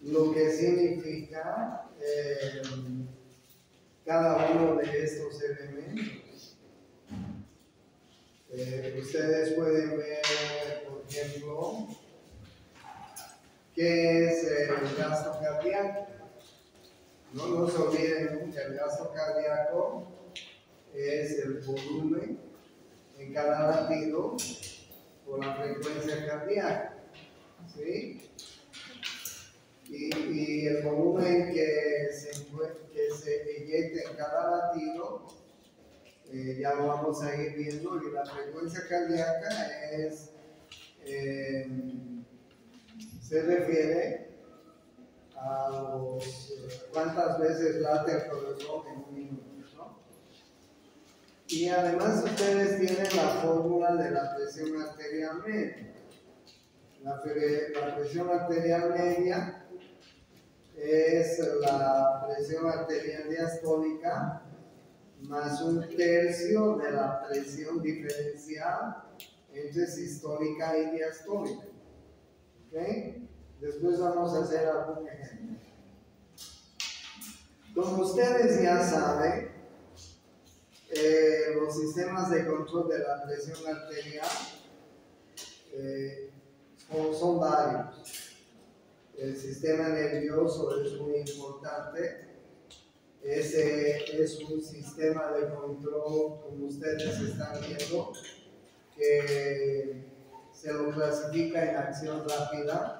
lo que significa cada uno de estos elementos. Ustedes pueden ver, por ejemplo, qué es el gasto cardíaco. No se olviden que el gasto cardíaco es el volumen en cada latido por la frecuencia cardíaca, ¿sí? Y el volumen que se eyecta en cada latido, ya lo vamos a ir viendo, y la frecuencia cardíaca es, se refiere a cuántas veces late el corazón en un minuto, ¿no? Y además ustedes tienen la fórmula de la presión arterial media. La presión arterial media es la presión arterial diastólica más 1/3 de la presión diferencial entre sistólica y diastólica. ¿Okay? Después vamos a hacer algún ejemplo. Como ustedes ya saben, los sistemas de control de la presión arterial son varios. El sistema nervioso es muy importante. Ese es un sistema de control, como ustedes están viendo, que se lo clasifica en acción rápida.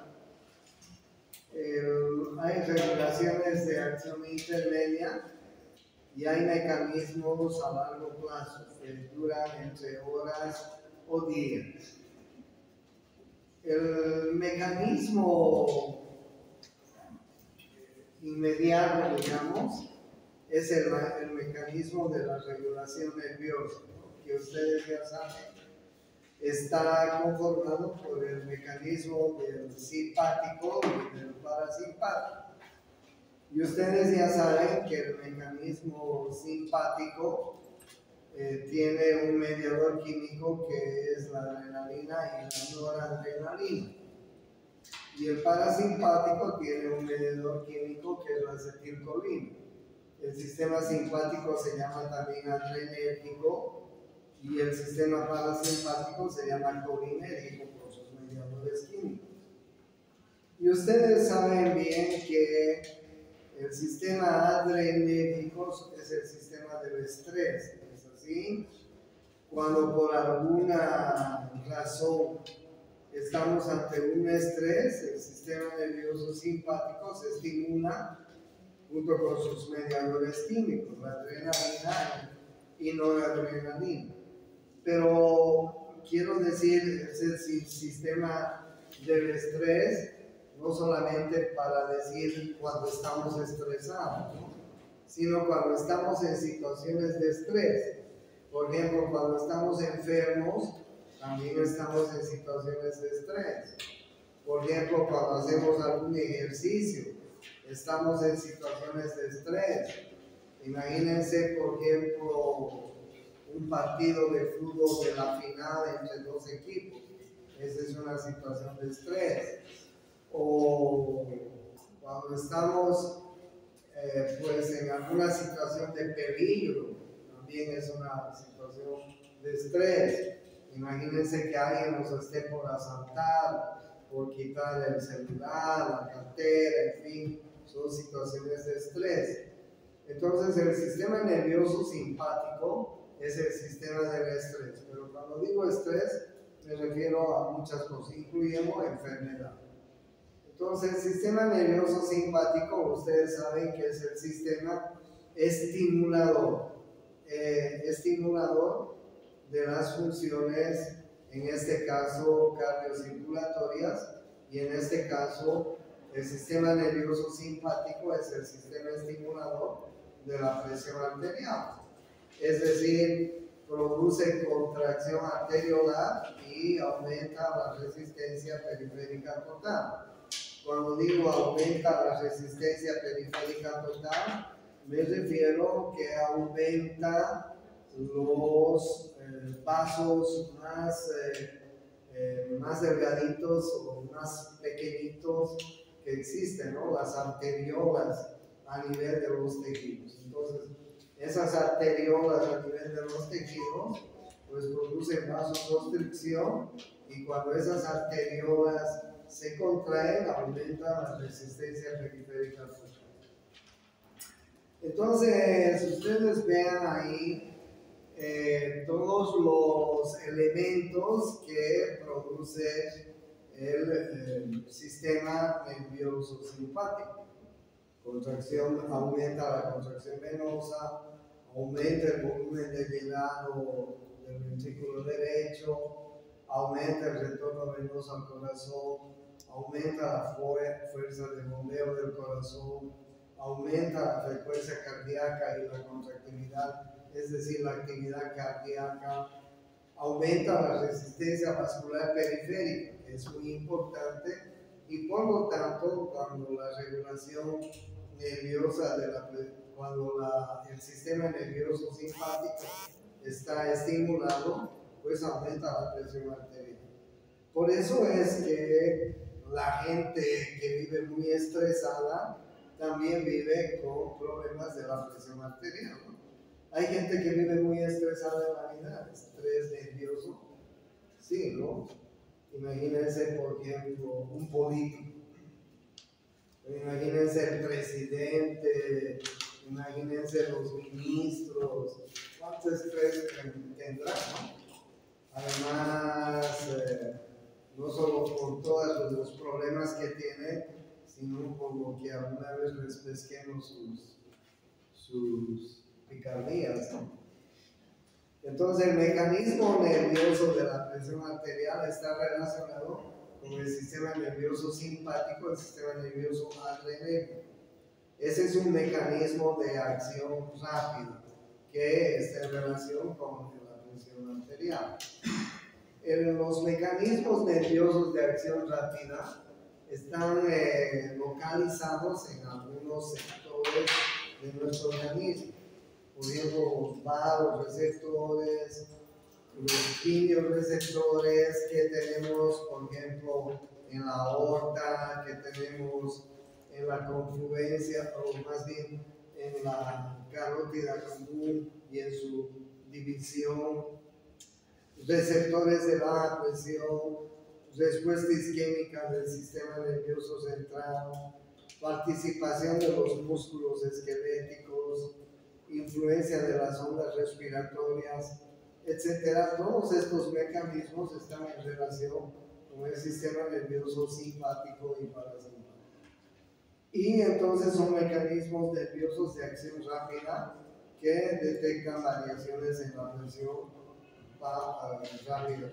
Hay regulaciones de acción intermedia y hay mecanismos a largo plazo que duran entre horas o días. El mecanismo inmediato, digamos, es el mecanismo de la regulación nerviosa, ¿no? Que ustedes ya saben. Está conformado por el mecanismo del simpático y del parasimpático. Y ustedes ya saben que el mecanismo simpático tiene un mediador químico que es la adrenalina y la noradrenalina. Y el parasimpático tiene un mediador químico que es la acetilcolina. El sistema simpático se llama también adrenérgico y el sistema parasimpático se llama colinérgico por sus mediadores químicos. Y ustedes saben bien que el sistema adrenérgico es el sistema del estrés, ¿es así? Cuando por alguna razón estamos ante un estrés, el sistema nervioso simpático se estimula junto con sus mediadores químicos, la adrenalina y noradrenalina. Pero quiero decir, es el sistema del estrés, no solamente para decir cuando estamos estresados, ¿no? Sino cuando estamos en situaciones de estrés. Por ejemplo, cuando estamos enfermos, también estamos en situaciones de estrés. Por ejemplo, cuando hacemos algún ejercicio, estamos en situaciones de estrés. Imagínense, por ejemplo, un partido de fútbol de la final entre dos equipos. Esa es una situación de estrés. O cuando estamos pues en alguna situación de peligro, también es una situación de estrés. Imagínense que alguien nos esté por asaltar, por quitar el celular, la cartera, en fin, son situaciones de estrés. Entonces el sistema nervioso simpático es el sistema del estrés, pero cuando digo estrés me refiero a muchas cosas, incluyendo enfermedad. Entonces el sistema nervioso simpático, ustedes saben que es el sistema estimulador, estimulador de las funciones, en este caso cardiocirculatorias, y en este caso el sistema nervioso simpático es el sistema estimulador de la presión arterial. Es decir, produce contracción arteriolar y aumenta la resistencia periférica total. Cuando digo aumenta la resistencia periférica total, me refiero que aumenta los vasos más delgaditos o más pequeñitos que existen, ¿no? Las arteriolas a nivel de los tejidos. Entonces, esas arteriolas a nivel de los tejidos, pues producen vasoconstricción, y cuando esas arteriolas se contraen, aumenta la resistencia periférica focal. Entonces, ustedes vean ahí todos los elementos que produce el sistema nervioso simpático. Contracción, aumenta la contracción venosa, aumenta el volumen de llenado del ventrículo derecho, aumenta el retorno venoso al corazón, aumenta la fuerza de bombeo del corazón, aumenta la frecuencia cardíaca y la contractilidad, es decir, la actividad cardíaca, aumenta la resistencia vascular periférica, que es muy importante, y por lo tanto, cuando la regulación nerviosa cuando el sistema nervioso simpático está estimulado, pues aumenta la presión arterial. Por eso es que la gente que vive muy estresada también vive con problemas de la presión arterial, ¿no? Hay gente que vive muy estresada en la vida, estrés nervioso, sí, ¿no? Imagínense, por ejemplo, un político, imagínense el presidente, imagínense los ministros, cuánto estrés tendrán, ¿no? Además, no solo por todos los problemas que tiene, sino por lo que alguna vez les pesquemos sus picardías, ¿no? Entonces, el mecanismo nervioso de la presión arterial está relacionado con el sistema nervioso simpático, el sistema nervioso adrenérgico. Ese es un mecanismo de acción rápida que está en relación con la presión arterial. Los mecanismos nerviosos de acción rápida están localizados en algunos sectores de nuestro organismo. Por ejemplo, los vasoreceptores, los quimioreceptores que tenemos, por ejemplo, en la aorta, que tenemos en la confluencia, o más bien en la carótida común y en su división, receptores de baja presión, respuesta isquémica del sistema nervioso central, participación de los músculos esqueléticos, influencia de las ondas respiratorias, etcétera. Todos estos mecanismos están en relación con el sistema nervioso simpático y parasimpático. Y entonces son mecanismos nerviosos de acción rápida que detectan variaciones en la presión rápida.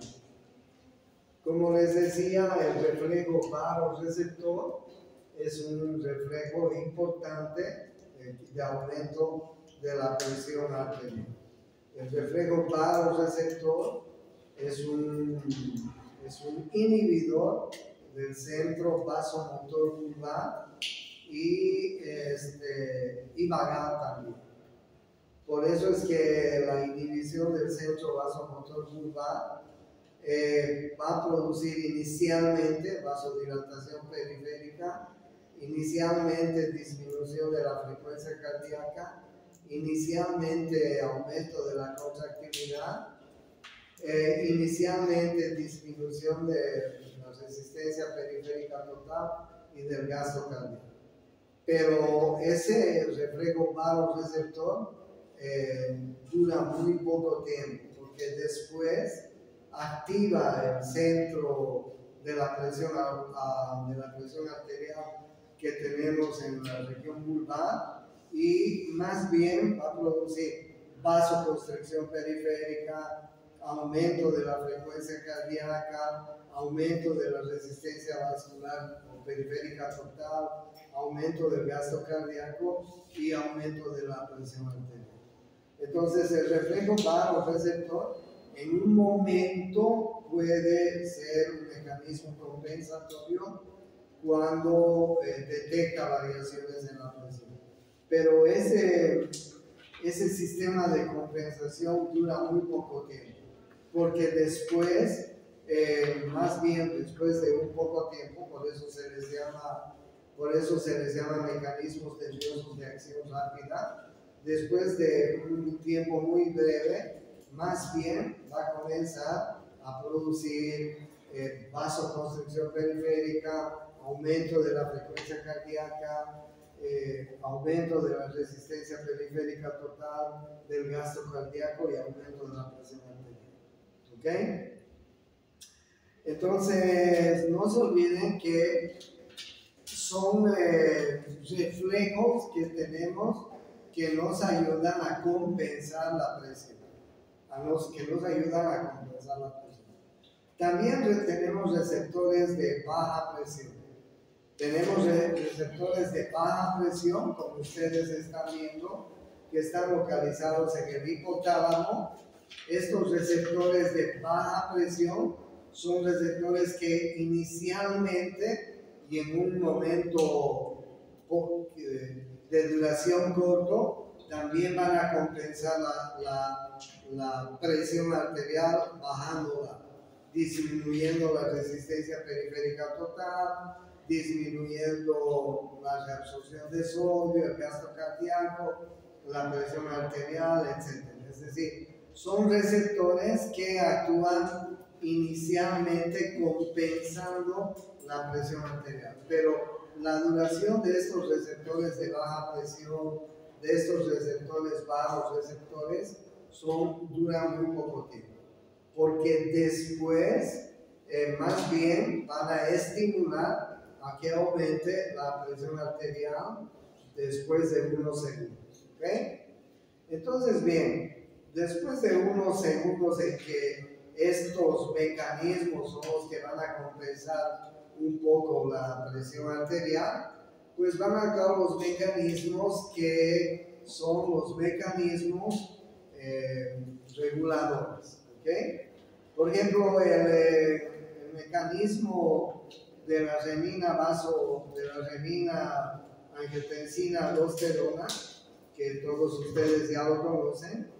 Como les decía, el reflejo baroreceptor es un reflejo importante de aumento de la presión arterial. El reflejo baroreceptor es un inhibidor del centro vasomotor vulvar y vagal también. Por eso es que la inhibición del centro vasomotor vulvar va a producir inicialmente vasodilatación periférica, inicialmente disminución de la frecuencia cardíaca, inicialmente aumento de la contractilidad, inicialmente disminución de la resistencia periférica total y del gasto cardíaco. Pero ese reflejo baroreceptor dura muy poco tiempo, porque después activa el centro de la presión arterial que tenemos en la región vulvar, y más bien va a producir vasoconstricción periférica, aumento de la frecuencia cardíaca, aumento de la resistencia vascular o periférica total, aumento del gasto cardíaco y aumento de la presión arterial. Entonces, el reflejo baroreceptor en un momento puede ser un mecanismo compensatorio cuando detecta variaciones en la presión. Pero ese sistema de compensación dura muy poco tiempo, porque después, más bien después de un poco tiempo, por eso se les llama por eso se les llama mecanismos nerviosos de acción rápida. Después de un tiempo muy breve, más bien va a comenzar a producir vasoconstricción periférica, aumento de la frecuencia cardíaca, aumento de la resistencia periférica total, del gasto cardíaco y aumento de la presión arterial. ¿Ok? Entonces, no se olviden que son reflejos que tenemos que nos ayudan a compensar la presión, que nos ayudan a compensar la presión. También tenemos receptores de baja presión. Tenemos receptores de baja presión, como ustedes están viendo, que están localizados en el hipotálamo. Estos receptores de baja presión son receptores que inicialmente y en un momento de duración corto también van a compensar la presión arterial bajándola, disminuyendo la resistencia periférica total, disminuyendo la reabsorción de sodio, el gasto cardíaco, la presión arterial, etc. Es decir, son receptores que actúan inicialmente compensando la presión arterial, pero la duración de estos receptores de baja presión, de estos receptores bajos receptores, duran muy poco tiempo, porque después más bien van a estimular a que aumente la presión arterial después de unos segundos. ¿Ok? Entonces, bien, después de unos segundos en que estos mecanismos son los que van a compensar un poco la presión arterial, pues van a actuar los mecanismos que son los mecanismos reguladores. ¿Ok? Por ejemplo, el mecanismo de la renina angiotensina aldosterona, que todos ustedes ya lo conocen,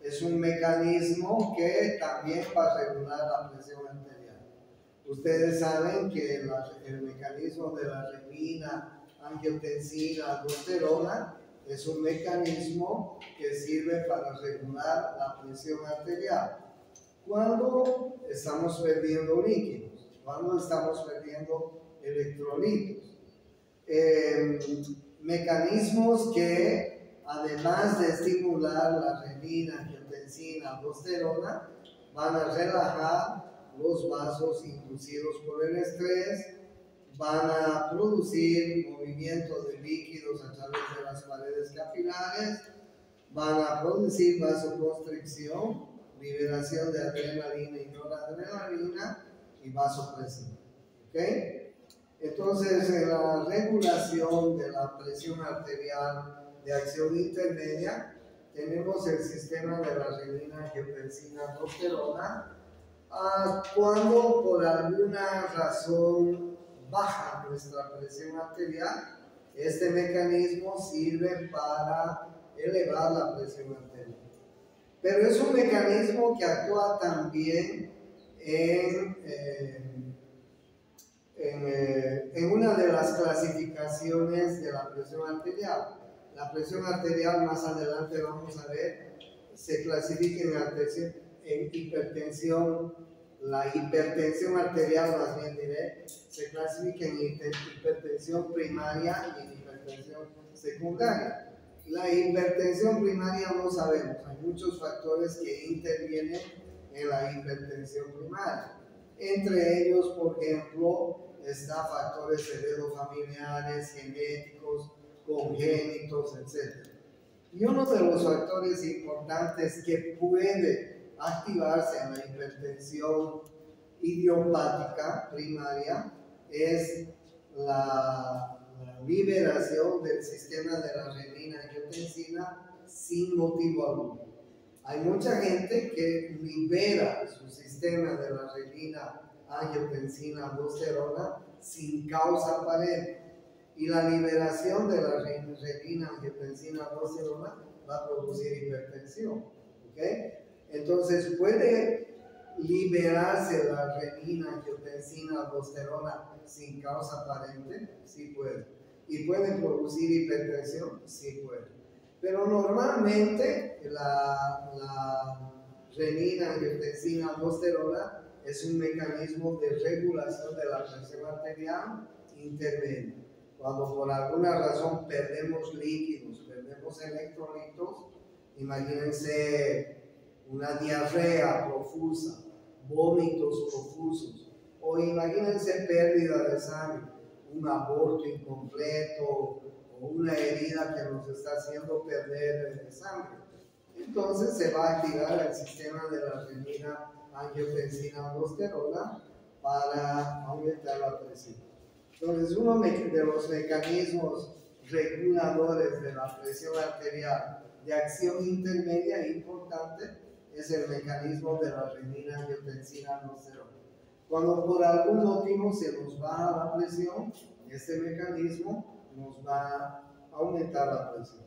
es un mecanismo que también va a regular la presión arterial. Ustedes saben que el mecanismo de la renina angiotensina aldosterona es un mecanismo que sirve para regular la presión arterial. Cuando estamos perdiendo líquidos, cuando estamos perdiendo electrolitos. Mecanismos que, además de estimular la renina, angiotensina, aldosterona, van a relajar los vasos inducidos por el estrés, van a producir movimiento de líquidos a través de las paredes capilares, van a producir vasoconstricción, liberación de adrenalina y noradrenalina y vasopresión. ¿Ok? Entonces, en la regulación de la presión arterial de acción intermedia, tenemos el sistema de la renina angiotensina aldosterona. Cuando por alguna razón baja nuestra presión arterial, este mecanismo sirve para elevar la presión arterial. Pero es un mecanismo que actúa también en una de las clasificaciones de la presión arterial. La presión arterial, más adelante vamos a ver, se clasifica en hipertensión. La hipertensión arterial, más bien diré, se clasifica en hipertensión primaria y en hipertensión secundaria. La hipertensión primaria no sabemos, hay muchos factores que intervienen en la hipertensión primaria. Entre ellos, por ejemplo, están factores heredofamiliares, genéticos, congénitos, etc. Y uno de los factores importantes que puede activarse en la hipertensión idiopática primaria es la liberación del sistema de la renina angiotensina sin motivo alguno. Hay mucha gente que libera su sistema de la renina angiotensina aldosterona sin causa aparente. Y la liberación de la renina angiotensina aldosterona va a producir hipertensión. ¿Okay? Entonces, ¿puede liberarse la renina angiotensina aldosterona sin causa aparente? Sí puede. ¿Y puede producir hipertensión? Sí puede. Pero normalmente la renina, angiotensina, aldosterona es un mecanismo de regulación de la presión arterial intermedia. Cuando por alguna razón perdemos líquidos, perdemos electrolitos, imagínense una diarrea profusa, vómitos profusos, o imagínense pérdida de sangre, un aborto incompleto o una herida que nos está haciendo perder sangre. Entonces se va a activar el sistema de la renina, angiotensina, aldosterona para aumentar la presión. Entonces uno de los mecanismos reguladores de la presión arterial de acción intermedia importante es el mecanismo de la renina, angiotensina, aldosterona. Cuando por algún motivo se nos baja la presión, este mecanismo nos va a aumentar la presión.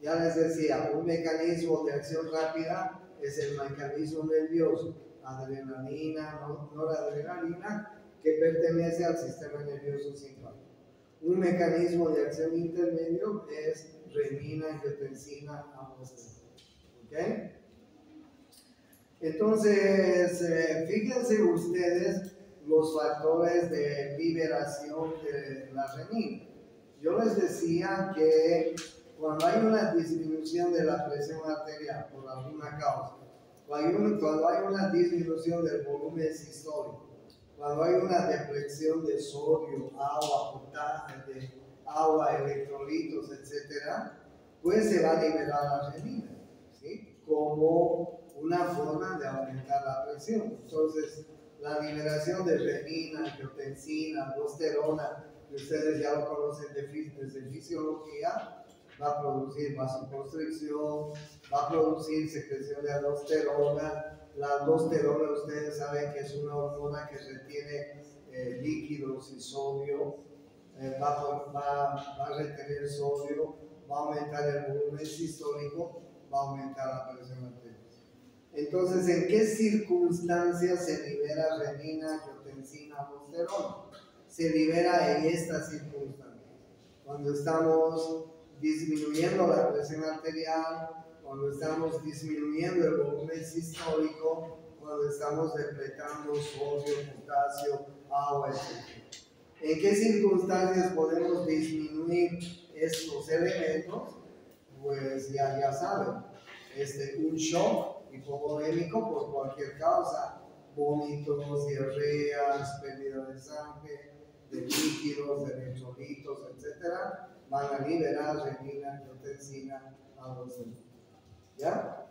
Ya les decía, un mecanismo de acción rápida es el mecanismo nervioso, adrenalina, noradrenalina, que pertenece al sistema nervioso simpático. Un mecanismo de acción intermedio es renina, angiotensina, aldosterona. ¿Ok? Entonces, fíjense ustedes los factores de liberación de la renina. Yo les decía que cuando hay una disminución de la presión arterial por alguna causa, cuando hay una disminución del volumen sistólico, cuando hay una depresión de sodio, agua, potasio, de agua, electrolitos, etc., pues se va a liberar la renina, ¿sí? Como una forma de aumentar la presión. Entonces, la liberación de renina, angiotensina, aldosterona, que ustedes ya lo conocen desde fisiología, va a producir vasoconstricción, va a producir secreción de aldosterona. La aldosterona, ustedes saben que es una hormona que retiene líquidos y sodio, va a retener sodio, va a aumentar el volumen sistólico, va a aumentar la presión arterial. Entonces, ¿en qué circunstancias se libera renina, angiotensina, aldosterona? Se libera en estas circunstancias. Cuando estamos disminuyendo la presión arterial, cuando estamos disminuyendo el volumen sistólico, cuando estamos depletando sodio, potasio, agua, etc. ¿En qué circunstancias podemos disminuir estos elementos? Pues ya saben, un shock hipovolémico por cualquier causa, vómitos, diarreas, pérdida de sangre, de líquidos, de electrolitos, etc., van a liberar renina, angiotensina, aldosterona. ¿Ya?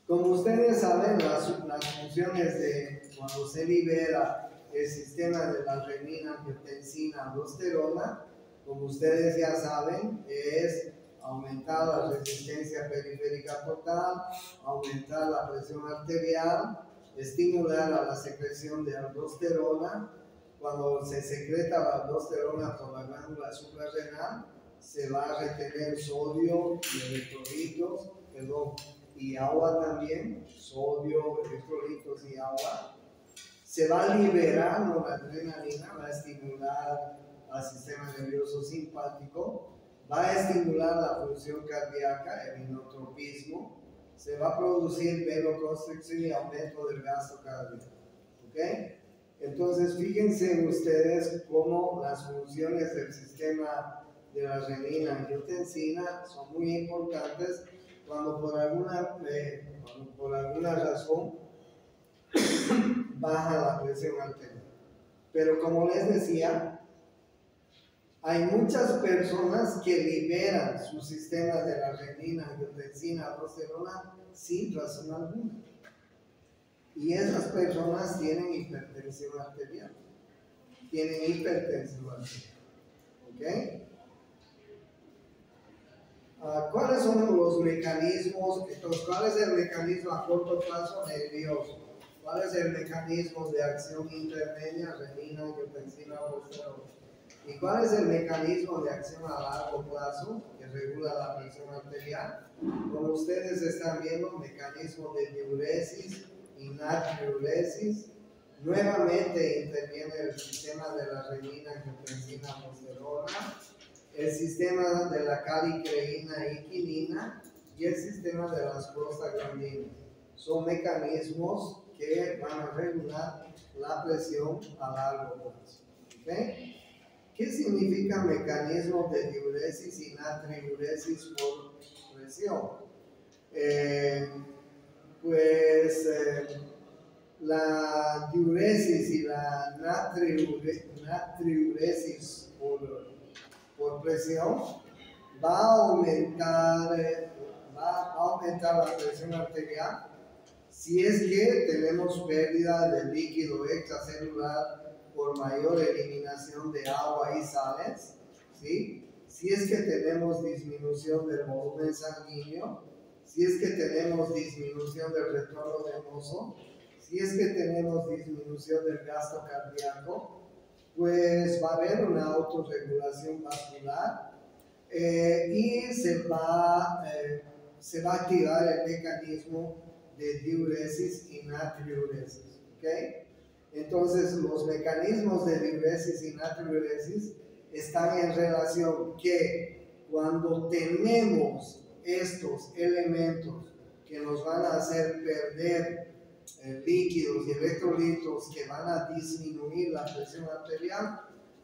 Como ustedes saben, las funciones de cuando se libera el sistema de la renina, angiotensina, aldosterona, como ustedes ya saben, es aumentar la resistencia periférica total, aumentar la presión arterial, estimular a la secreción de aldosterona. Cuando se secreta la aldosterona por la glándula suprarrenal, se va a retener sodio y electrolitos, y agua también, sodio, electrolitos y agua. Se va a liberar noradrenalina, va a estimular al sistema nervioso simpático, va a estimular la función cardíaca, el inotropismo, se va a producir vasoconstricción y aumento del gasto cardíaco. ¿Ok? Entonces, fíjense ustedes cómo las funciones del sistema de la renina, angiotensina son muy importantes cuando por alguna razón baja la presión arterial. Pero como les decía, hay muchas personas que liberan su sistema de la renina, angiotensina, aldosterona sin razón alguna. Y esas personas tienen hipertensión arterial. ¿Ok? ¿Cuáles son los mecanismos? Entonces, ¿cuál es el mecanismo a corto plazo? Nervioso. ¿Cuál es el mecanismo de acción intermedia? Renina, angiotensina, aldosterona. ¿Y cuál es el mecanismo de acción a largo plazo que regula la presión arterial? Como ustedes están viendo, mecanismo de diuresis y natriuresis. Nuevamente interviene el sistema de la renina, angiotensina, aldosterona. el sistema de la calicreína y quinina y el sistema de las prostaglandinas. Son mecanismos que van a regular la presión a largo plazo. ¿Okay? ¿Qué significa mecanismo de diuresis y natriuresis por presión? La diuresis y la natriuresis por presión va a aumentar la presión arterial si es que tenemos pérdida de líquido extracelular por mayor eliminación de agua y sales, ¿sí? Si es que tenemos disminución del volumen sanguíneo, si es que tenemos disminución del retorno venoso, si es que tenemos disminución del gasto cardíaco, pues va a haber una autorregulación vascular y se va a activar el mecanismo de diuresis y natriuresis. ¿Okay? Entonces, los mecanismos de diuresis y natriuresis están en relación que cuando tenemos estos elementos que nos van a hacer perder líquidos y electrolitos que van a disminuir la presión arterial,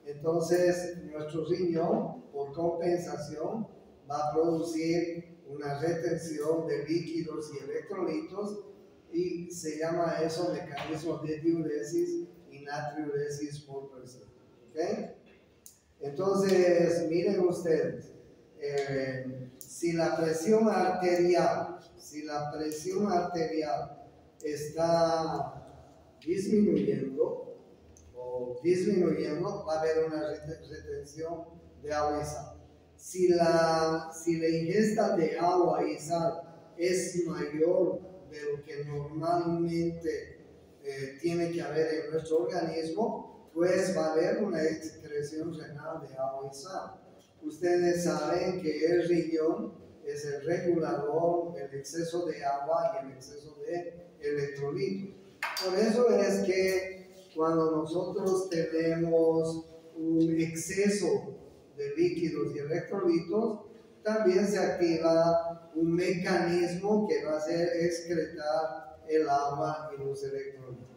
entonces nuestro riñón, por compensación, va a producir una retención de líquidos y electrolitos y se llama eso mecanismo de diuresis y natriuresis por presión. ¿Okay? Entonces, miren ustedes, si la presión arterial está disminuyendo, va a haber una retención de agua y sal. Si la ingesta de agua y sal es mayor de lo que normalmente tiene que haber en nuestro organismo, pues va a haber una excreción renal de agua y sal. Ustedes saben que el riñón es el regulador del exceso de agua y el exceso de electrolitos. Por eso es que cuando nosotros tenemos un exceso de líquidos y electrolitos, también se activa un mecanismo que va a hacer excretar el agua y los electrolitos.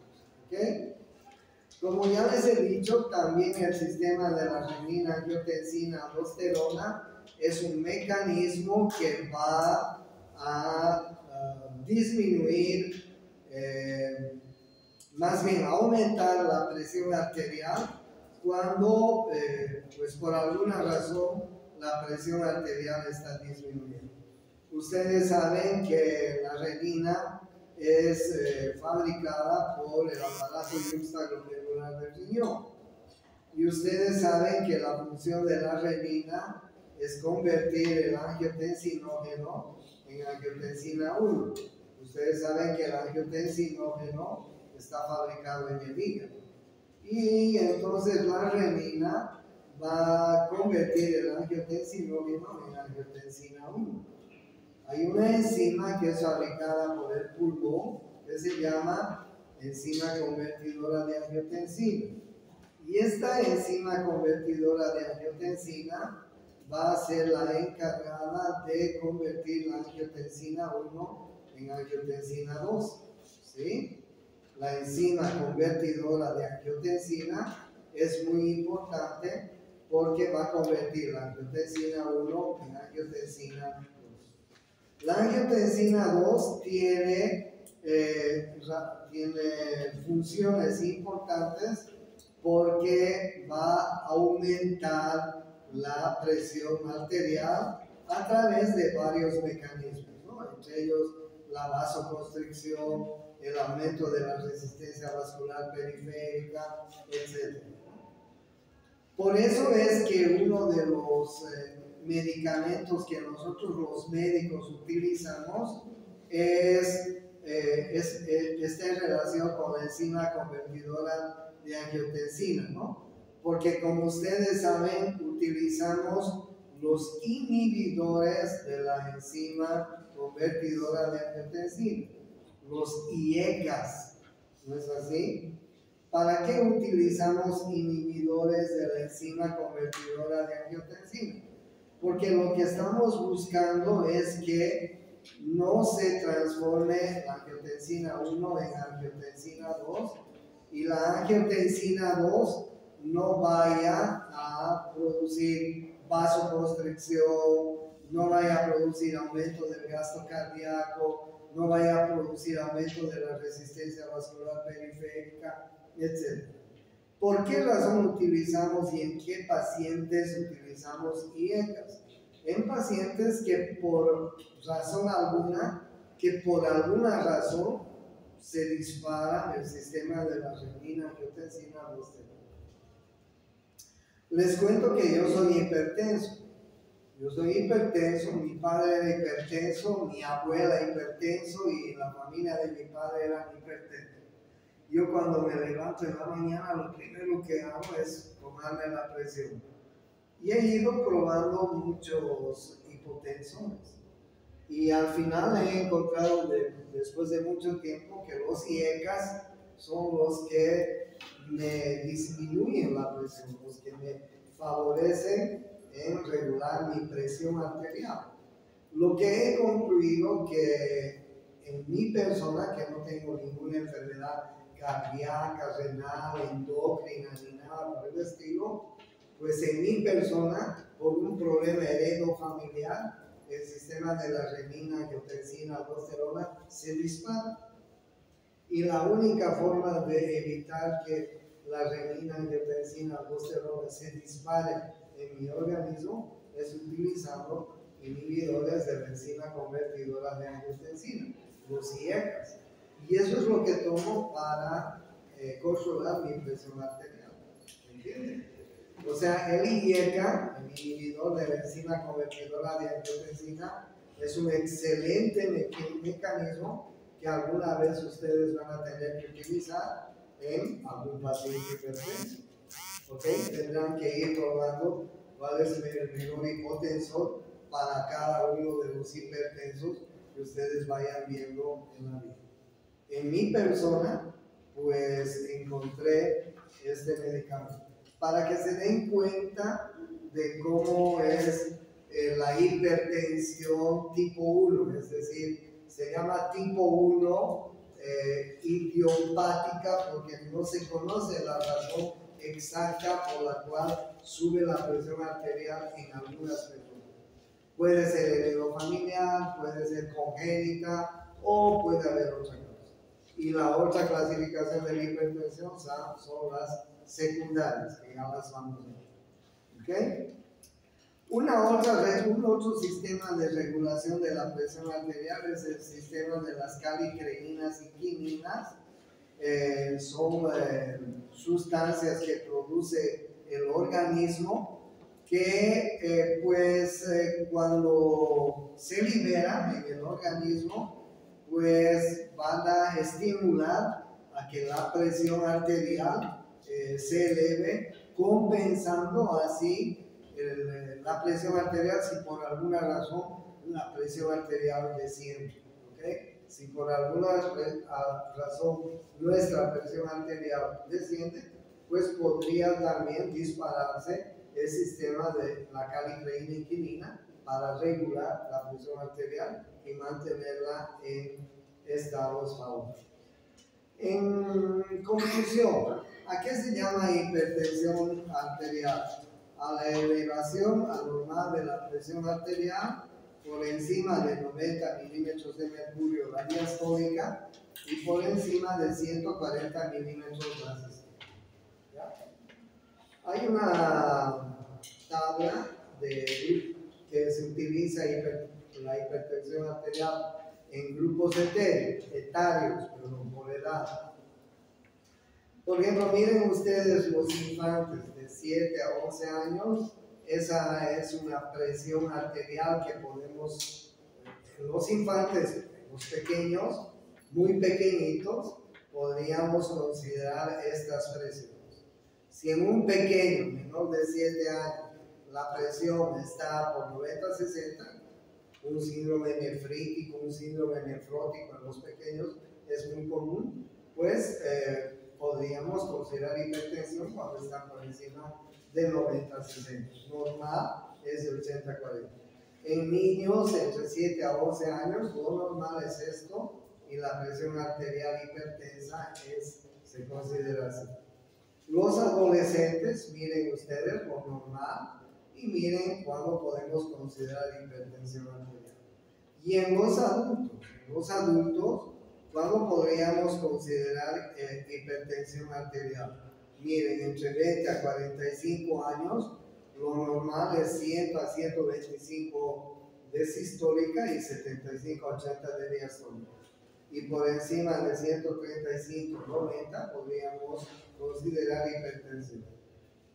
¿Okay? Como ya les he dicho, también el sistema de la renina, angiotensina, aldosterona es un mecanismo que va a disminuir, más bien aumentar la presión arterial cuando, pues por alguna razón, la presión arterial está disminuyendo. Ustedes saben que la renina es fabricada por el aparato juxtaglomerular del riñón. Y ustedes saben que la función de la renina es convertir el angiotensinógeno en angiotensina 1. Ustedes saben que el angiotensinógeno está fabricado en el hígado. Y entonces la renina va a convertir el angiotensinógeno en angiotensina 1. Hay una enzima que es fabricada por el pulmón que se llama enzima convertidora de angiotensina. Y esta enzima convertidora de angiotensina va a ser la encargada de convertir la angiotensina 1 en angiotensina 2. ¿Sí? La enzima convertidora de angiotensina es muy importante porque va a convertir la angiotensina 1 en angiotensina 2. La angiotensina 2 tiene funciones importantes porque va a aumentar la presión arterial a través de varios mecanismos, ¿no? Entre ellos la vasoconstricción, el aumento de la resistencia vascular periférica, etc. Por eso es que uno de los medicamentos que nosotros los médicos utilizamos está en relación con la enzima convertidora de angiotensina, ¿no? Porque como ustedes saben, utilizamos los inhibidores de la enzima convertidora de angiotensina, los IECAS, ¿no es así? ¿Para qué utilizamos inhibidores de la enzima convertidora de angiotensina? Porque lo que estamos buscando es que no se transforme la angiotensina 1 en angiotensina 2 y la angiotensina 2 no vaya a producir vasoconstricción, no vaya a producir aumento del gasto cardíaco, no vaya a producir aumento de la resistencia vascular periférica, etc. ¿Por qué razón utilizamos y en qué pacientes utilizamos IECAS? En pacientes que por razón alguna, por alguna razón se dispara el sistema de la renina-angiotensina-aldosterona. Les cuento que yo soy hipertenso. Yo soy hipertenso, mi padre era hipertenso, mi abuela hipertenso y la familia de mi padre era hipertenso. Yo cuando me levanto en la mañana lo primero que hago es tomarme la presión. Y he ido probando muchos hipotensores. Y al final he encontrado, después de mucho tiempo, que los IECAS son los que me disminuyen la presión, los que me favorecen en regular mi presión arterial. Lo que he concluido que en mi persona, que no tengo ninguna enfermedad cardíaca, renal, endocrina ni nada por el estilo, pues en mi persona, por un problema heredofamiliar, el sistema de la renina-angiotensina-aldosterona se dispara. Y la única forma de evitar que la renina-angiotensina-aldosterona se dispare en mi organismo es utilizando inhibidores de la enzima convertidora de angiotensina, los IECAS. Y eso es lo que tomo para controlar mi presión arterial. ¿Entienden? O sea, el IECA, el inhibidor de la enzima convertidora de angiotensina, es un excelente mecanismo que alguna vez ustedes van a tener que utilizar en algún paciente hipertenso. ¿Ok? Tendrán que ir probando cuál es el mejor hipotensor para cada uno de los hipertensos que ustedes vayan viendo en la vida. En mi persona, pues encontré este medicamento para que se den cuenta de cómo es la hipertensión tipo 1, es decir, se llama tipo 1 idiopática porque no se conoce la razón exacta por la cual sube la presión arterial en algunas personas. Puede ser heredofamiliar, puede ser congénita o puede haber otra cosa. Y la otra clasificación de la hipertensión son las secundarias, que ya las vamos a ver. ¿Ok? Un otro sistema de regulación de la presión arterial es el sistema de las calicreínas y quininas. Son sustancias que produce el organismo que cuando se liberan en el organismo pues van a estimular a que la presión arterial se eleve, compensando así la presión arterial si por alguna razón la presión arterial desciende. ¿Okay? Si por alguna razón nuestra presión arterial desciende, pues podría también dispararse el sistema de la calicreína y quinina para regular la presión arterial y mantenerla en estados favorables. En conclusión, ¿a qué se llama hipertensión arterial? A la elevación anormal de la presión arterial por encima de 90 milímetros de mercurio la diastólica y por encima de 140 milímetros la sistólica. Hay una tabla que se utiliza la hipertensión arterial en grupos etarios, perdón, por edad. Por ejemplo, miren ustedes los infantes de 7 a 11 años, esa es una presión arterial que podemos, los infantes, los pequeños, muy pequeñitos, podríamos considerar estas presiones. Si en un pequeño, menor de 7 años, la presión está por 90-60, un síndrome nefrítico, un síndrome nefrótico en los pequeños es muy común, pues podríamos considerar hipertensión cuando están por encima de 90-60. Normal es de 80-40. En niños entre 7 a 11 años, lo normal es esto, y la presión arterial hipertensa se considera así. Los adolescentes, miren ustedes lo normal, y miren cuándo podemos considerar hipertensión arterial. Y en los adultos, ¿cuándo podríamos considerar hipertensión arterial? Miren, entre 20 a 45 años, lo normal es 100 a 125 de sistólica y 75 a 80 de diastólica. Y por encima de 135-90 podríamos considerar hipertensión.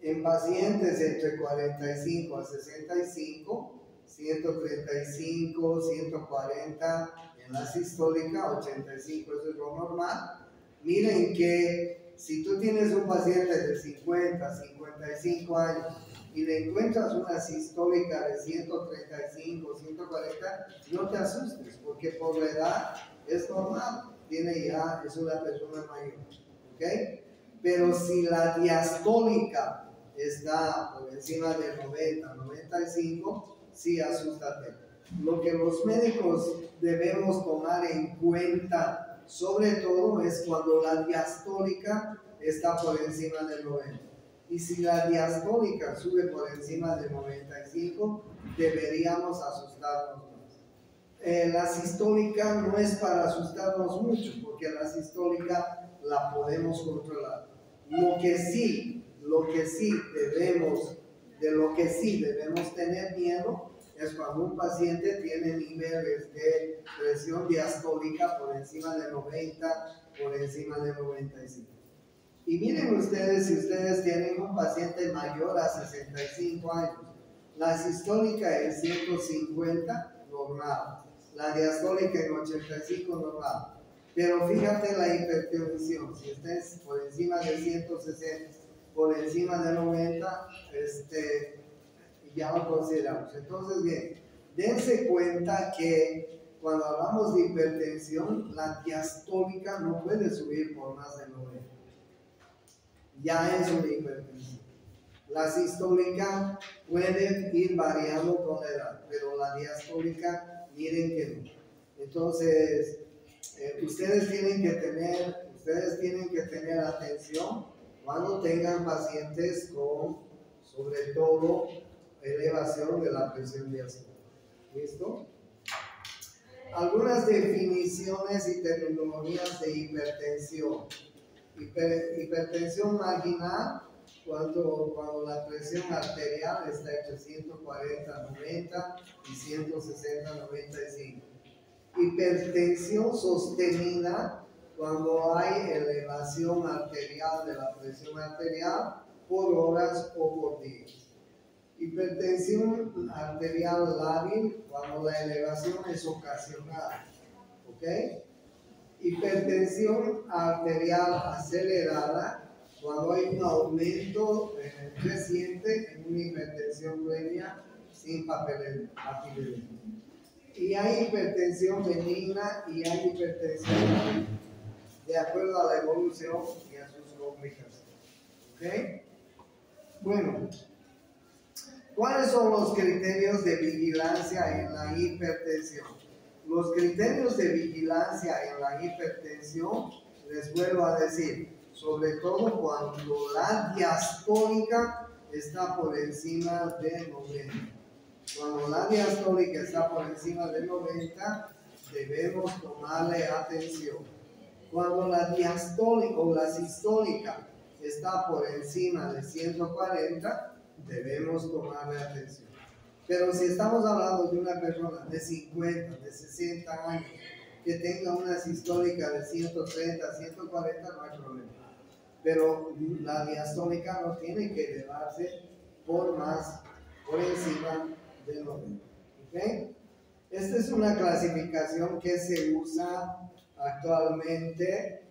En pacientes entre 45 a 65, 135, 140 en la sistólica, 85 eso es lo normal. Miren que si tú tienes un paciente de 50, 55 años y le encuentras una sistólica de 135, 140, no te asustes, porque por la edad es normal, es una persona mayor, ¿ok? Pero si la diastólica está por encima de 90, 95, sí, asústate. Lo que los médicos debemos tomar en cuenta, sobre todo, es cuando la diastólica está por encima de 90. Y si la diastólica sube por encima de 95, deberíamos asustarnos más. La sistólica no es para asustarnos mucho, porque la sistólica la podemos controlar. Lo que sí debemos tener miedo es cuando un paciente tiene niveles de presión diastólica por encima de 90, por encima de 95. Y miren ustedes, si ustedes tienen un paciente mayor a 65 años, la sistólica es 150 normal, la diastólica en 85 normal. Pero fíjate la hipertensión, si estés por encima de 160, por encima de 90, ya lo consideramos. Entonces, bien, dense cuenta que cuando hablamos de hipertensión, la diastólica no puede subir por más de 90. Ya es una hipertensión. La sistólica puede ir variando con la edad, pero la diastólica, miren que no. Entonces, ustedes tienen que tener atención cuando tengan pacientes con, sobre todo, elevación de la presión diastólica. ¿Listo? Algunas definiciones y terminologías de hipertensión. Hipertensión marginal, cuando la presión arterial está entre 140-90 y 160-95. Hipertensión sostenida, cuando hay elevación arterial de la presión arterial por horas o por días. Hipertensión arterial lábil, cuando la elevación es ocasional. ¿Ok? Hipertensión arterial acelerada, cuando hay un aumento creciente en una hipertensión previa sin papilema. Y hay hipertensión benigna y hay hipertensión de acuerdo a la evolución y a sus complicaciones. ¿Ok? Bueno, ¿cuáles son los criterios de vigilancia en la hipertensión? Los criterios de vigilancia en la hipertensión, les vuelvo a decir, sobre todo cuando la diastólica está por encima de 90. Cuando la diastólica está por encima de 90, debemos tomarle atención. Cuando la diastólica o la sistólica está por encima de 140, debemos tomarle atención. Pero si estamos hablando de una persona de 50, de 60 años, que tenga una sistólica de 130, 140, no hay problema. Pero la diastólica no tiene que elevarse por encima de 90. ¿Okay? Esta es una clasificación que se usa actualmente,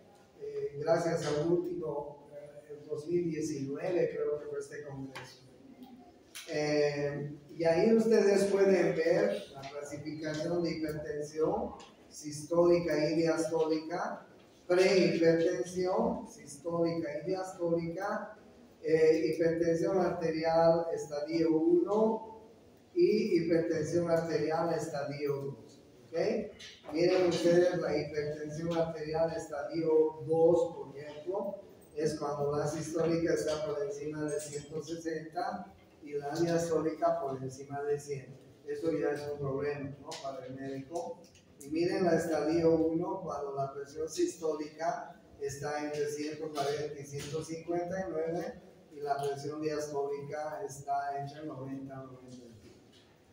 gracias al último, el 2019 creo que fue este congreso. Y ahí ustedes pueden ver la clasificación de hipertensión sistólica y diastólica prehipertensión sistólica y diastólica, hipertensión arterial estadio 1 y hipertensión arterial estadio 2. ¿Okay? Miren ustedes la hipertensión arterial estadio 2, por ejemplo, es cuando la sistólica está por encima de 160 y la diastólica por encima de 100. Eso ya es un problema, ¿no?, para el médico. Y miren la estadio 1 cuando la presión sistólica está entre 140 y 159 y la presión diastólica está entre 90 y 90.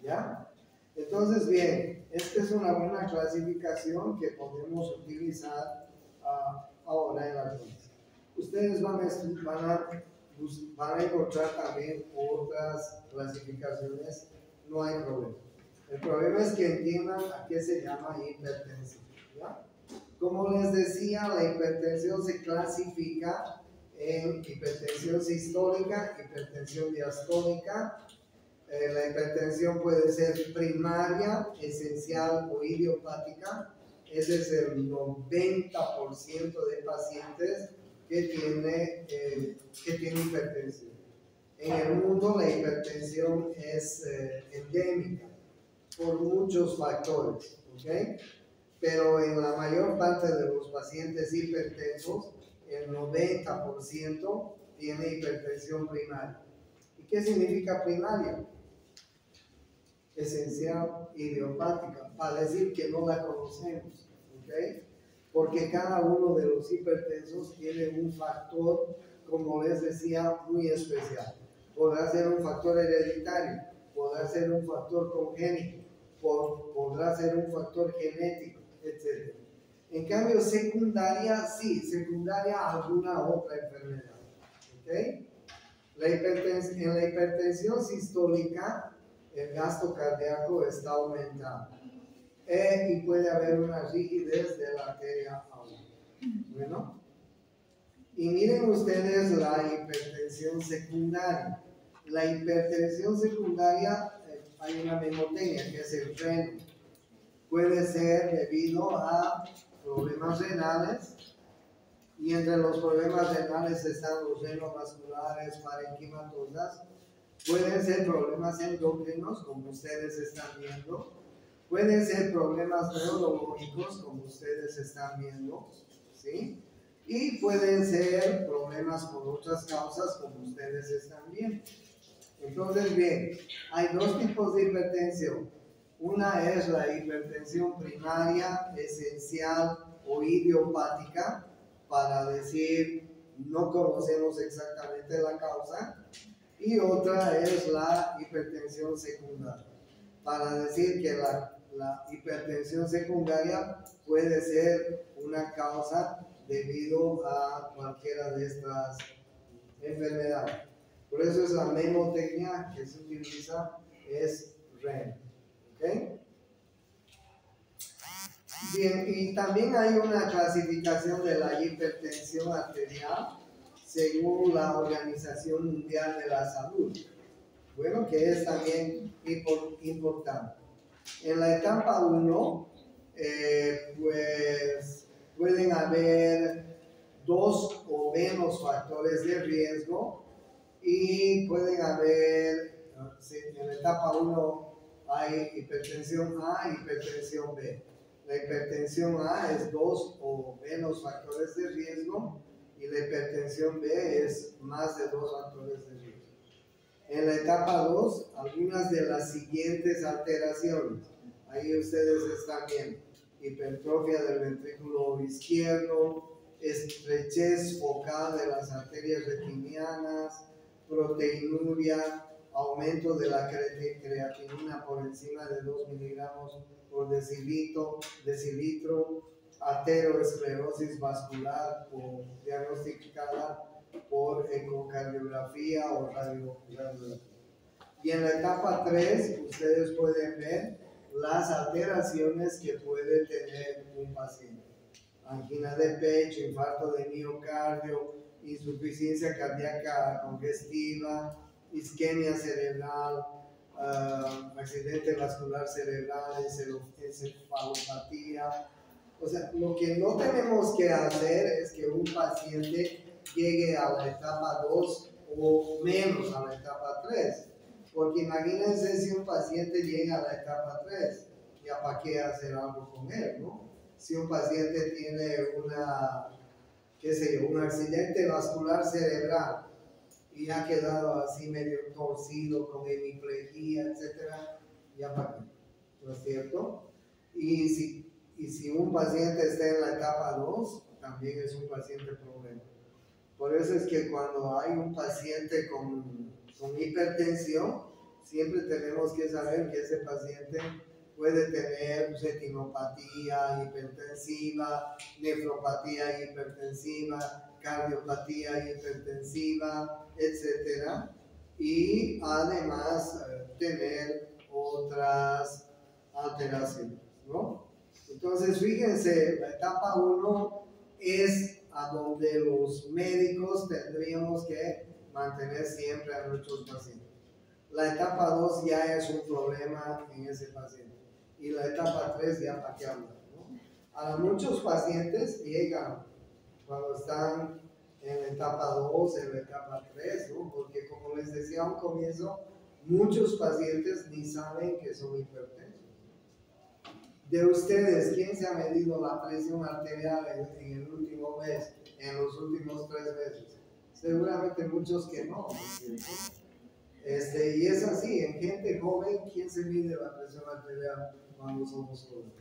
¿Ya? Entonces, bien, esta es una buena clasificación que podemos utilizar ahora en la clase. Ustedes van a encontrar también otras clasificaciones, no hay problema. El problema es que entiendan a qué se llama hipertensión. ¿Ya? Como les decía, la hipertensión se clasifica en hipertensión sistólica, hipertensión diastólica. La hipertensión puede ser primaria, esencial o idiopática. Ese es el 90% de pacientes que tiene hipertensión. En el mundo la hipertensión es endémica por muchos factores, ¿ok? Pero en la mayor parte de los pacientes hipertensos, el 90% tiene hipertensión primaria. ¿Y qué significa primaria? Esencial, idiopática, para decir que no la conocemos, ¿ok? Porque cada uno de los hipertensos tiene un factor, como les decía, muy especial. Podrá ser un factor hereditario, podrá ser un factor congénito, podrá ser un factor genético, etc. En cambio, secundaria, sí, secundaria a alguna otra enfermedad, ¿ok? En la hipertensión sistólica, el gasto cardíaco está aumentado y puede haber una rigidez de la arteria aguda. Bueno, y miren ustedes la hipertensión secundaria. La hipertensión secundaria, hay una mnemotecnia que es el freno. Puede ser debido a problemas renales, y entre los problemas renales están los renovasculares, parenquimatosas. Pueden ser problemas endocrinos, como ustedes están viendo. Pueden ser problemas neurológicos, como ustedes están viendo, ¿sí? Y pueden ser problemas por otras causas, como ustedes están viendo. Entonces, bien, hay dos tipos de hipertensión. Una es la hipertensión primaria, esencial o idiopática, para decir no conocemos exactamente la causa. Y otra es la hipertensión secundaria, para decir que la hipertensión secundaria puede ser una causa debido a cualquiera de estas enfermedades. Por eso es la mnemotecnia que se utiliza, es REM. ¿Okay? Bien, y también hay una clasificación de la hipertensión arterial según la Organización Mundial de la Salud. Bueno, que es también importante. En la etapa 1, pues pueden haber 2 o menos factores de riesgo y pueden haber, en la etapa 1 hay hipertensión A y hipertensión B. La hipertensión A es 2 o menos factores de riesgo y la hipertensión B es más de 2 factores de riesgo. En la etapa 2, algunas de las siguientes alteraciones. Ahí ustedes están viendo: hipertrofia del ventrículo izquierdo, estrechez focal de las arterias retinianas, proteinuria, aumento de la creatinina por encima de 2 miligramos por decilitro, aterosclerosis vascular diagnosticada por ecocardiografía o radiografía. Y en la etapa 3, ustedes pueden ver las alteraciones que puede tener un paciente: angina de pecho, infarto de miocardio, insuficiencia cardíaca congestiva, isquemia cerebral, accidente vascular cerebral, encefalopatía, O sea, lo que no tenemos que hacer es que un paciente llegue a la etapa 2 o menos a la etapa 3. Porque imagínense si un paciente llega a la etapa 3, ya para qué hacer algo con él, ¿no? Si un paciente tiene qué sé yo, un accidente vascular cerebral y ha quedado así medio torcido con hemiplegia, etcétera, ya para qué, ¿no es cierto? Y si un paciente está en la etapa 2, también es un paciente problema. Por eso es que cuando hay un paciente con hipertensión, siempre tenemos que saber que ese paciente puede tener retinopatía hipertensiva, nefropatía hipertensiva, cardiopatía hipertensiva, etc. Y además tener otras alteraciones, ¿no? Entonces, fíjense, la etapa 1 es a donde los médicos tendríamos que mantener siempre a nuestros pacientes. La etapa 2 ya es un problema en ese paciente. Y la etapa 3 ya para qué hablar, ¿no? A muchos pacientes llegan cuando están en la etapa 2, en la etapa 3, ¿no? Porque como les decía a un comienzo, muchos pacientes ni saben que son hipertensos. De ustedes, ¿quién se ha medido la presión arterial en el último mes, en los últimos 3 meses? Seguramente muchos que no, ¿no es cierto? Y es así, en gente joven, ¿quién se mide la presión arterial cuando somos jóvenes?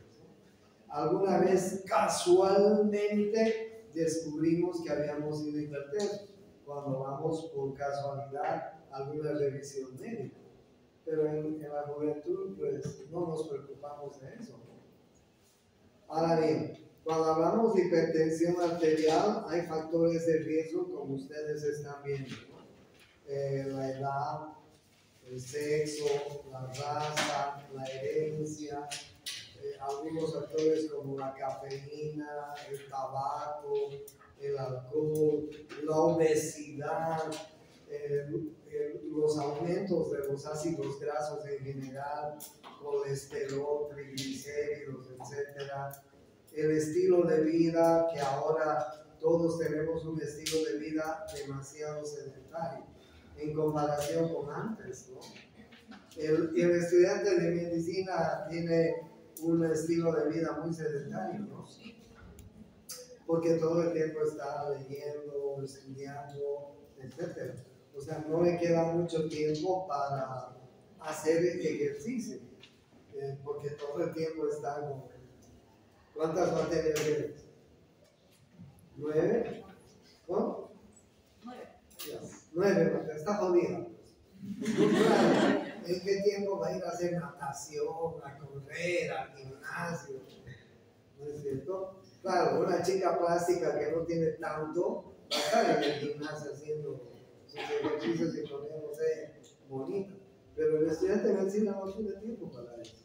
Alguna vez casualmente descubrimos que habíamos sido hipertensos cuando vamos por casualidad a alguna revisión médica. Pero en la juventud, pues no nos preocupamos de eso, ¿no? Ahora bien, cuando hablamos de hipertensión arterial, hay factores de riesgo, como ustedes están viendo, ¿no? La edad, el sexo, la raza, la herencia, algunos factores como la cafeína, el tabaco, el alcohol, la obesidad, los aumentos de los ácidos grasos en general, colesterol, triglicéridos, etc. El estilo de vida, que ahora todos tenemos un estilo de vida demasiado sedentario en comparación con antes, ¿no? El estudiante de medicina tiene un estilo de vida muy sedentario, ¿no? Porque todo el tiempo está leyendo, estudiando, etc. O sea, no le queda mucho tiempo para hacer ejercicio, porque todo el tiempo está con... ¿Cuántas materias tienes? 9. ¿No? 9, está jodida. Claro, ¿en qué tiempo va a ir a hacer natación, a correr, al gimnasio? ¿No es cierto? Claro, una chica plástica que no tiene tanto va a estar en el gimnasio haciendo sus ejercicios y poniéndose bonita. Pero el estudiante de medicina no tiene tiempo para eso.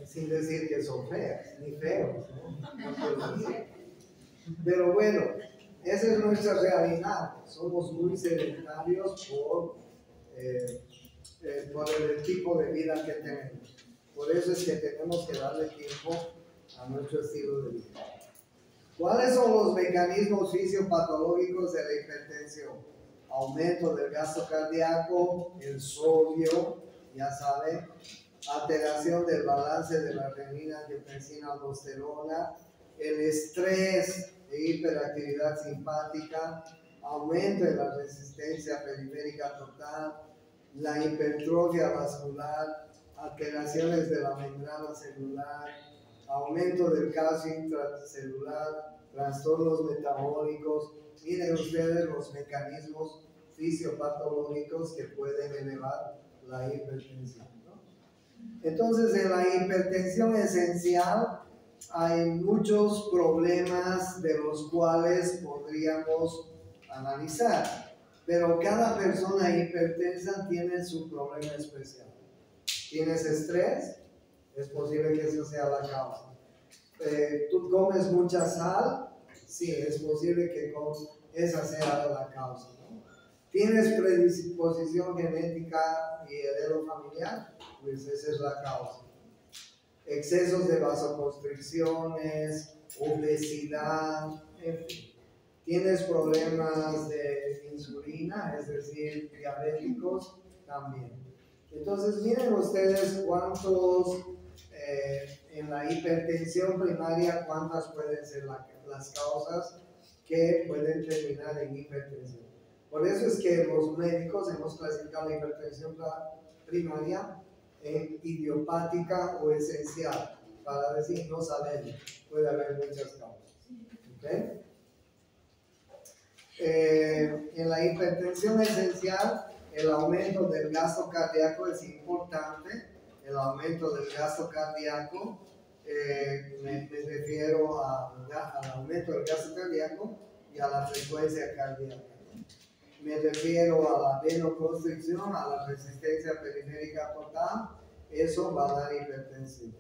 Sin decir que son feas, ni feos, ¿no? Pero bueno, esa es nuestra realidad. Somos muy sedentarios por el tipo de vida que tenemos. Por eso es que tenemos que darle tiempo a nuestro estilo de vida. ¿Cuáles son los mecanismos fisiopatológicos de la hipertensión? Aumento del gasto cardíaco, el sodio, ya saben, alteración del balance de la renina, angiotensina, aldosterona, el estrés e hiperactividad simpática, aumento de la resistencia periférica total, la hipertrofia vascular, alteraciones de la membrana celular, aumento del calcio intracelular, trastornos metabólicos. Miren ustedes los mecanismos fisiopatológicos que pueden elevar la hipertensión, ¿no? Entonces, en la hipertensión esencial hay muchos problemas de los cuales podríamos analizar, pero cada persona hipertensa tiene su problema especial. ¿Tienes estrés? Es posible que eso sea la causa. ¿Tú comes mucha sal? Sí, es posible que esa sea la causa, ¿no? ¿Tienes predisposición genética y heredo familiar? Pues esa es la causa. excesos de vasoconstricciones, obesidad, en fin. Tienes problemas de insulina, es decir, diabéticos también. Entonces, miren ustedes cuántos, en la hipertensión primaria, cuántas pueden ser las causas que pueden terminar en hipertensión. Por eso es que los médicos hemos clasificado la hipertensión primaria en idiopática o esencial, para decir no sabemos, puede haber muchas causas. ¿Okay? En la hipertensión esencial, el aumento del gasto cardíaco es importante. El aumento del gasto cardíaco, me refiero al aumento del gasto cardíaco y a la frecuencia cardíaca. Me refiero a la venoconstricción, a la resistencia periférica total, eso va a dar hipertensión.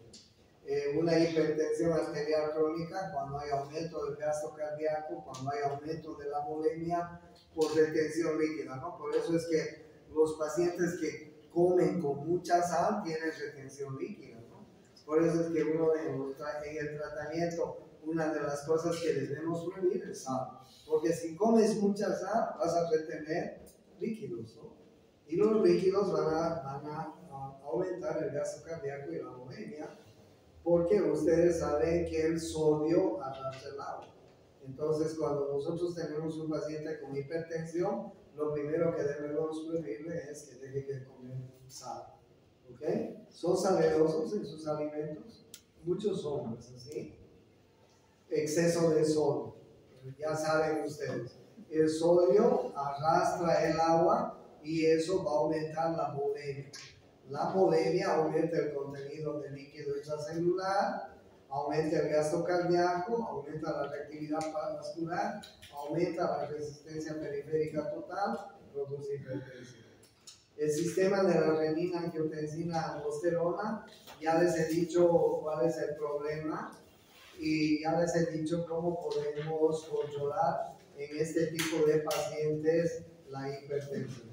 Una hipertensión arterial crónica, cuando hay aumento del gasto cardíaco, cuando hay aumento de la bulimia por retención líquida, ¿no? Por eso es que los pacientes que comen con mucha sal tienen retención líquida, ¿no? Por eso es que uno en el tratamiento, una de las cosas que debemos prohibir es sal, porque si comes mucha sal vas a retener líquidos, ¿no? Y los líquidos van a aumentar el gasto cardíaco y la bulimia, porque ustedes saben que el sodio arrastra el agua. Entonces, cuando nosotros tenemos un paciente con hipertensión, lo primero que debemos prohibirle es que deje de comer sal. ¿Ok? ¿Son salerosos en sus alimentos? Muchos son, ¿es así? Exceso de sodio. Ya saben ustedes. El sodio arrastra el agua y eso va a aumentar la bulimia. La bulimia aumenta el contenido de líquido intracelular, aumenta el gasto cardíaco, aumenta la reactividad vascular, aumenta la resistencia periférica total, produce hipertensión. El sistema de la renina, angiotensina, aldosterona, ya les he dicho cuál es el problema y ya les he dicho cómo podemos controlar en este tipo de pacientes la hipertensión.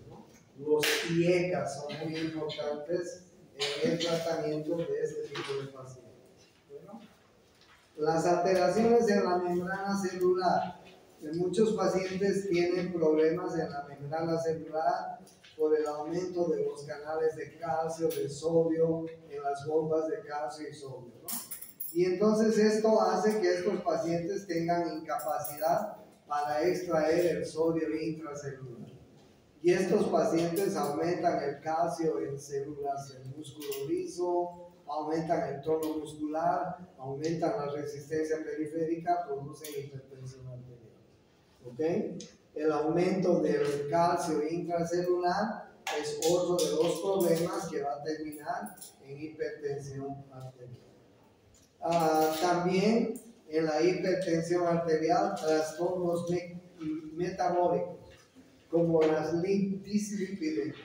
Los IECA son muy importantes en el tratamiento de este tipo de pacientes. Bueno, las alteraciones en la membrana celular. Muchos pacientes tienen problemas en la membrana celular por el aumento de los canales de calcio, de sodio, en las bombas de calcio y sodio, ¿no? Y entonces esto hace que estos pacientes tengan incapacidad para extraer el sodio intracelular. Y estos pacientes aumentan el calcio en células del músculo liso, aumentan el tono muscular, aumentan la resistencia periférica, producen hipertensión arterial. ¿Ok? El aumento del calcio intracelular es otro de los problemas que va a terminar en hipertensión arterial. También en la hipertensión arterial, trastornos metabólicos, como las dislipidemias.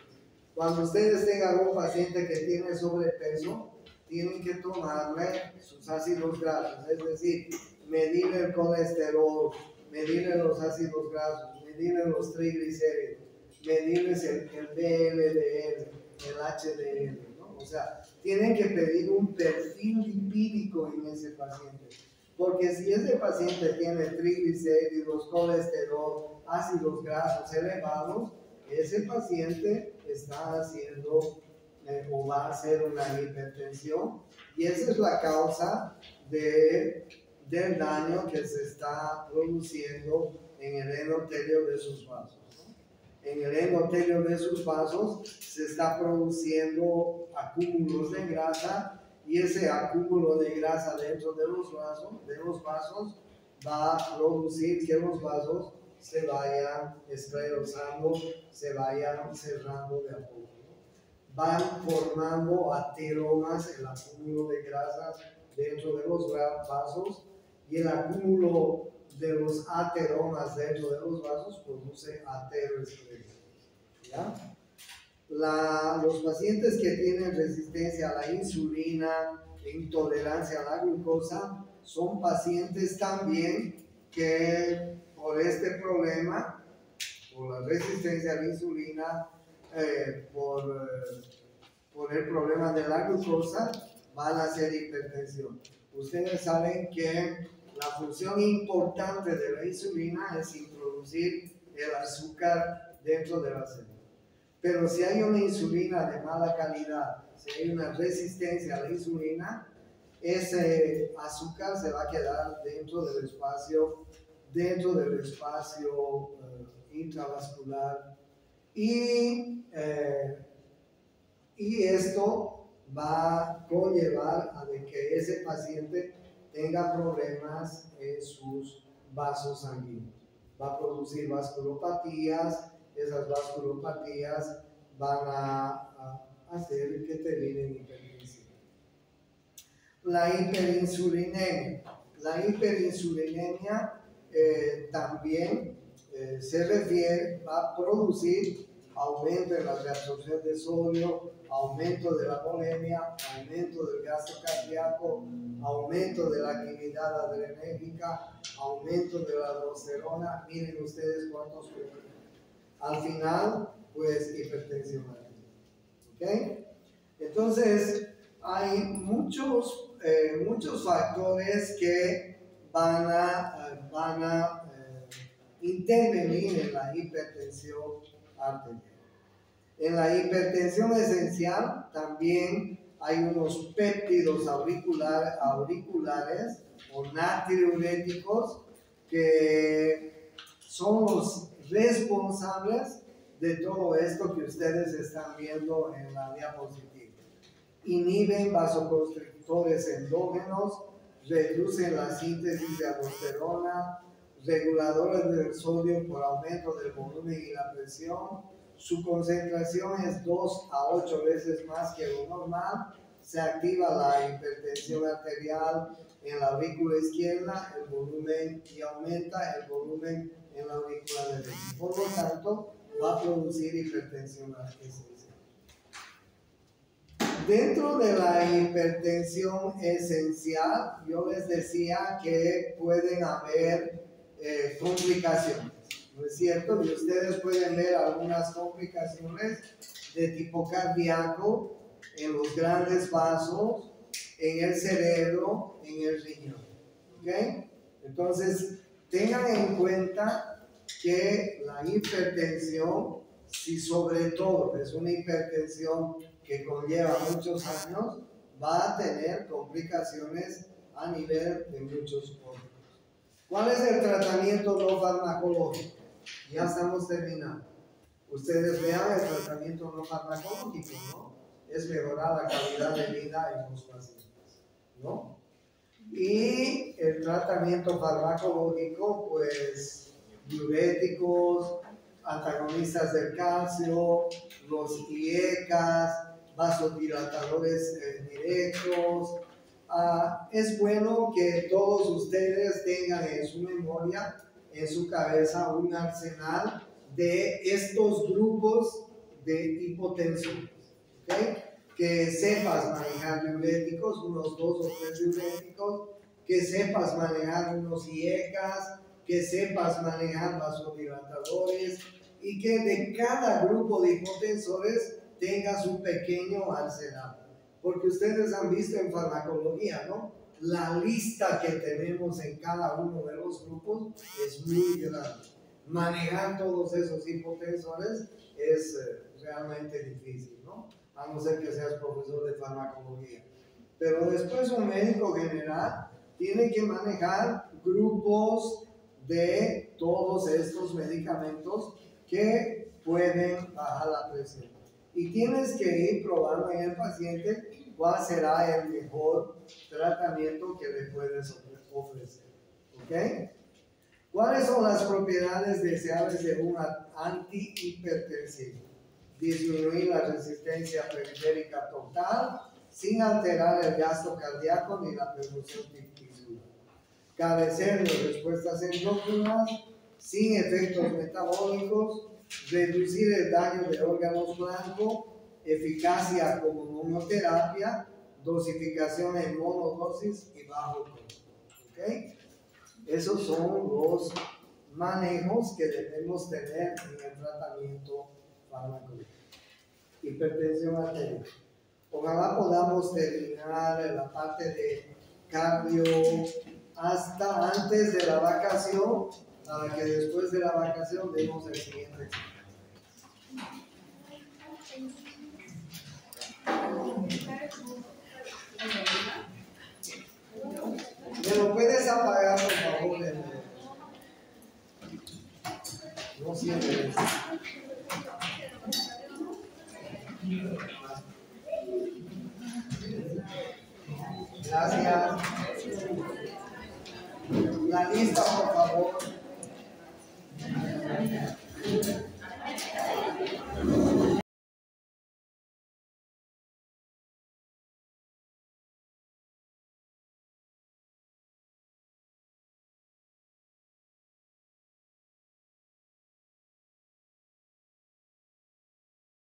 Cuando ustedes tengan un paciente que tiene sobrepeso, tienen que tomarle sus ácidos grasos, es decir, medir el colesterol, medir los ácidos grasos, medir los triglicéridos, medirles el VLDL, el HDL, ¿no? O sea, tienen que pedir un perfil lipídico en ese paciente. Porque si ese paciente tiene triglicéridos, colesterol, ácidos grasos elevados, ese paciente está haciendo o va a hacer una hipertensión, y esa es la causa del daño que se está produciendo en el endotelio de sus vasos, ¿no? En el endotelio de sus vasos se está produciendo acúmulos de grasa, y ese acúmulo de grasa dentro de los vasos va a producir que los vasos se vayan esclerosando, se vayan cerrando de a poco. Van formando ateromas, el acúmulo de grasas dentro de los vasos, y el acúmulo de los ateromas dentro de los vasos produce ateroesclerosis. ¿Ya? Los pacientes que tienen resistencia a la insulina, intolerancia a la glucosa, son pacientes también que por este problema, por la resistencia a la insulina, por el problema de la glucosa, van a hacer hipertensión. Ustedes saben que la función importante de la insulina es introducir el azúcar dentro de la célula. Pero si hay una insulina de mala calidad, si hay una resistencia a la insulina, ese azúcar se va a quedar dentro del espacio intravascular y esto va a conllevar a de que ese paciente tenga problemas en sus vasos sanguíneos. Va a producir vasculopatías, esas vasculopatías van a hacer que termine en hipertensión. La hiperinsulinemia. La hiperinsulinemia también se refiere a producir aumento en la reabsorción de sodio, aumento de la bulimia, aumento del gasto cardíaco, aumento de la actividad adrenérgica, aumento de la aldosterona. Miren ustedes cuántos problemas. Al final, pues hipertensión arterial. ¿Ok? Entonces, hay muchos factores que van a intervenir en la hipertensión arterial. En la hipertensión esencial también hay unos péptidos auriculares o natriuréticos que son los responsables de todo esto que ustedes están viendo en la diapositiva. Inhiben vasoconstrictores endógenos, reducen la síntesis de aldosterona, reguladores del sodio por aumento del volumen y la presión. Su concentración es 2 a 8 veces más que lo normal. Se activa la hipertensión arterial en la aurícula izquierda, el volumen, y aumenta el volumen en la aurícula derecha. Por lo tanto, va a producir hipertensión esencial. Dentro de la hipertensión esencial, yo les decía que pueden haber complicaciones, ¿no es cierto? Y ustedes pueden ver algunas complicaciones de tipo cardíaco en los grandes vasos, en el cerebro, en el riñón. ¿Ok? Entonces, tengan en cuenta que la hipertensión, si sobre todo es una hipertensión que conlleva muchos años, va a tener complicaciones a nivel de muchos órganos. ¿Cuál es el tratamiento no farmacológico? Ya estamos terminando. Ustedes vean el tratamiento no farmacológico, ¿no? Es mejorar la calidad de vida en los pacientes, ¿no? Y el tratamiento farmacológico, pues, diuréticos, antagonistas del calcio, los IECAS, vasodilatadores directos. Es bueno que todos ustedes tengan en su memoria, en su cabeza, un arsenal de estos grupos de hipotensores. ¿Okay? Que sepas manejar diuréticos, unos 2 o 3 diuréticos, que sepas manejar unos IECAS, que sepas manejar vasodilatadores y que de cada grupo de hipotensores tengas un pequeño arsenal. Porque ustedes han visto en farmacología, ¿no? La lista que tenemos en cada uno de los grupos es muy grande. Manejar todos esos hipotensores es realmente difícil, ¿no? A no ser que seas profesor de farmacología. Pero después un médico general tiene que manejar grupos de todos estos medicamentos que pueden bajar la presión. Y tienes que ir probando en el paciente cuál será el mejor tratamiento que le puedes ofrecer. ¿Ok? ¿Cuáles son las propiedades deseables de un antihipertensivo? Disminuir la resistencia periférica total sin alterar el gasto cardíaco ni la perfusión tisular. Carecer de respuestas endógenas sin efectos metabólicos. Reducir el daño de órganos blancos. Eficacia como monoterapia. Dosificación en monodosis y bajo costo. ¿Okay? Esos son los manejos que debemos tener en el tratamiento farmacológico. Hipertensión arterial. Ojalá podamos terminar la parte de cambio hasta antes de la vacación, para que después de la vacación demos el siguiente. ¿Me lo puedes apagar, por favor? No siempre es. Gracias. La lista, por favor.